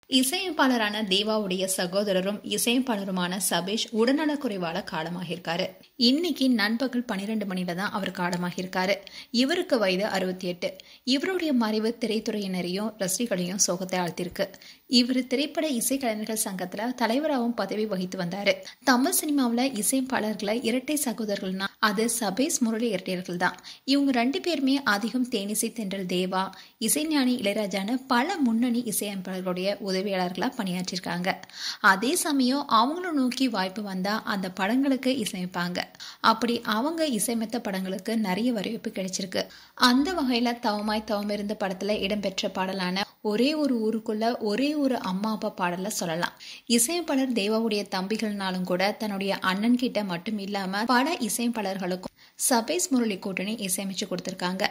இசையமைப்பாளரான தேவாவுடைய சகோதரரும் இசையமைப்பாளருமான சபேஷ் உடல்நலக்குறைவால காலமாகியிருக்காரு. இன்னைக்கு நண்பகல் 12 மணில தான் அவர் காலமாகியிருக்காரு. இவருக்கு வயது 68. இவருடைய மறைவு திரைத்துறையினரையும் ரசிகர்களையும் சோகத்தை ஆழ்த்திருக்கு. இவர் திரைப்பட இசைக்கலைஞர்கள் சங்கத்துல தலைவராகவும் பதவி வகித்து வந்தாரு. தமிழ் சினிமாவில் இசையமைப்பாளர்களை இரட்டை சகோதரர்கள்னா அது சபேஷ் முரளி இரட்டையர்கள் தான். இவங்க 2 பேருமே அதிகம் தேனிசை தென்றல் தேவா, இசைஞானி இளையராஜான்னு பல முன்னணி இசையமைப்பாளர்களுடைய உதவியாளர்களா பணியாற்றிருக்காங்க. அதே சமயம் அவங்கள நோக்கி வாய்ப்பு வந்தா அந்த படங்களுக்கு இசையமைப்பாங்க. அப்படி அவங்க இசையமைத்த படங்களுக்கு நிறைய வரவேற்பு கிடைச்சிருக்கு. அந்த வகையில தவமாய் தவமிருந்த படத்துல இடம்பெற்ற பாடலான ஒரே ஒரு ஊருக்குள்ள ஒரே ஒரு அம்மா அப்பா பாடல சொல்லலாம். இசையமைப்பாளர் தேவாவுடைய தம்பிகள்னாலும் கூட தன்னுடைய அண்ணன் கிட்ட மட்டும் இல்லாம பல இசையமைப்பாளர்களுக்கும் சபேஷ் முரளி கூட்டணி இசையமைச்சு கொடுத்திருக்காங்க.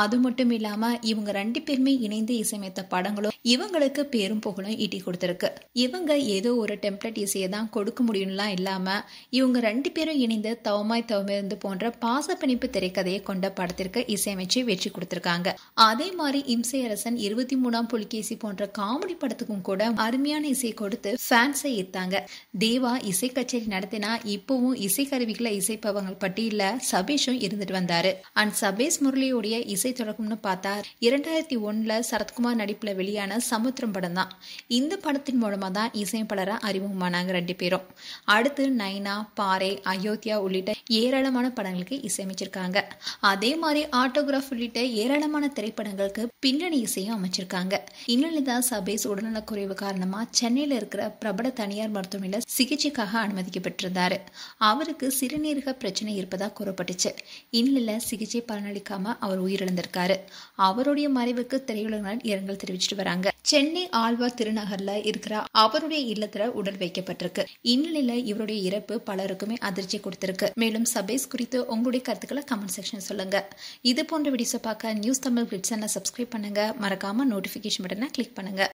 அது மட்டும் இல்லாம இவங்க 2 பேருமே இணைந்து இசையமைத்த படங்களும் இவங்களுக்கு பேரும் புகழும் ஈட்டி கொடுத்திருக்கு. இவங்க ஏதோ ஒரு டெம்ப்ளேட் இசையை தான் கொடுக்க முடியும்லாம் இல்லாம இவங்க 2 பேரும் இணைந்து தவமாய் தவமிருந்து போன்ற பாசப்பிணைப்பு திரைக்கதையை கொண்ட படத்திற்கு இசையமைச்சு வெற்றி கொடுத்திருக்காங்க. அதே மாதிரி இம்சையரசன் 23ஆம் புலிகேசி போன்ற காமெடி படத்துக்கும் கூட அருமையான இசையை கொடுத்து ஃபேன்ஸை ஈர்த்தாங்க. தேவா இசை கச்சேரி நடத்தினா இப்பவும் இசைக்கருவிகளை இசைப்பவங்க பட்டியல சபேஷும் இருந்துட்டு வந்தாரு. அண்ட் சபேஷ் முரளியோடைய இசை தொடக்கம்னு பார்த்தா 2001 சரத்குமார் நடிப்புல வெளியான சமுத்திரம் படம் தான். இந்த படத்தின் மூலமா தான் இசையமைப்பாளரா அறிமுகமானாங்க 2 பேரும். அடுத்து நைனா, பாறை, அயோத்தியா உள்ளிட்ட ஏராளமான படங்களுக்கு இசையமைச்சிருக்காங்க. அதே மாதிரி ஆட்டோகிராஃப் உள்ளிட்ட ஏராளமான திரைப்படங்களுக்கு பின்னணி இசையும் அமைச்சிருக்காங்க. இந்நிலைதான் சபேஷ் உடல்நலக்குறைவு காரணமா சென்னையில இருக்கிற பிரபல தனியார் மருத்துவமனையில சிகிச்சைக்காக அனுமதிக்கப்பட்டிருந்தாரு. அவருக்கு சிறுநீரக பிரச்சனை இருப்பதா கூறப்பட்டுச்சு. இந்நிலையில சிகிச்சை பலனளிக்காம அவர் உயிரிழந்திருக்காரு. அவருடைய மறைவுக்கு திரையுலகினர் இரங்கல் தெரிவிச்சிட்டு வராங்க. சென்னை ஆழ்வார் திருநகர்ல இருக்கிற அவருடைய இல்லத்துல உடல் வைக்கப்பட்டிருக்கு. இந்நிலையில இவருடைய இறப்பு பலருக்குமே அதிர்ச்சி கொடுத்திருக்கு. மேலும் சபேஷ் குறித்து உங்களுடைய கருத்துக்களை கமெண்ட் செக்ஷன் சொல்லுங்க. இது போன்ற வீடியோஸ் பார்க்க நியூஸ் தமிழ் கிளிட்ஸ் சப்ஸ்கிரைப் பண்ணுங்க. மறக்காம நோட்டிபிகேஷன் பட்டனை கிளிக் பண்ணுங்க.